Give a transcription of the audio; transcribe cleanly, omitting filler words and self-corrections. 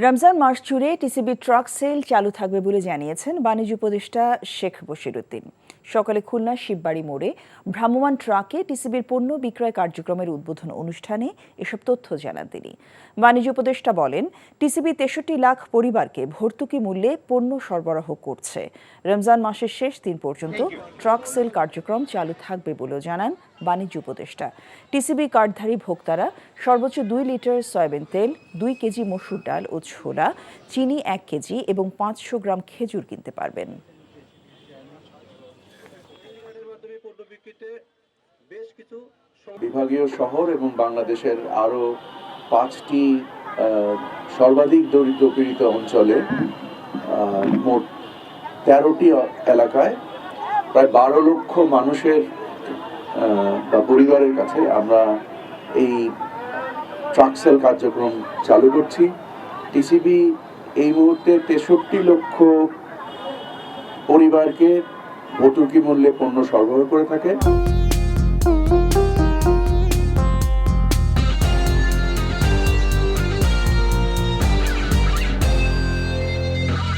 রমজান মাস জুড়ে TCB truck sell চালু থাকবে বলে জানিয়েছেন বাণিজ্য উপদেষ্টা শেখ বশিরউদ্দিন। সকালে খুলনা শিববাড়ি মোড়ে ভ্রাম্যমাণ ট্রাকে টিসিবির পণ্য বিক্রয় কার্যক্রমের উদ্বোধন অনুষ্ঠানে এসব তথ্য জানান তিনি। বাণিজ্য উপদেষ্টা বলেন, টিসিবি ৬৩ লাখ পরিবারকে ভর্তুকি মূল্যে পণ্য সরবরাহ করছে। রমজান মাসের শেষ দিন পর্যন্ত ট্রাক সেল কার্যক্রম চালু থাকবে বলেও জানান বাণিজ্য উপদেষ্টা। টিসিবি কার্ডধারী ভোক্তারা সর্বোচ্চ ২ লিটার সয়াবিন তেল, ২ কেজি মসুর ডাল ও ছোলা, চিনি ১ কেজি এবং ৫০০ গ্রাম খেজুর কিনতে পারবেন। বিভাগীয় শহর এবং বাংলাদেশের আরো ৫টি সর্বাধিক দরিদ্র পীড়িত অঞ্চলে মোট ১৩টি এলাকায় প্রায় ১২ লক্ষ মানুষের বা পরিবারের কাছে আমরা এই ট্রাক সেল কার্যক্রম চালু করছি। টিসিবি এই মুহূর্তে ৬৩ লক্ষ পরিবারকে ভর্তুকি মূল্যে পণ্য সরবরাহ করে থাকে।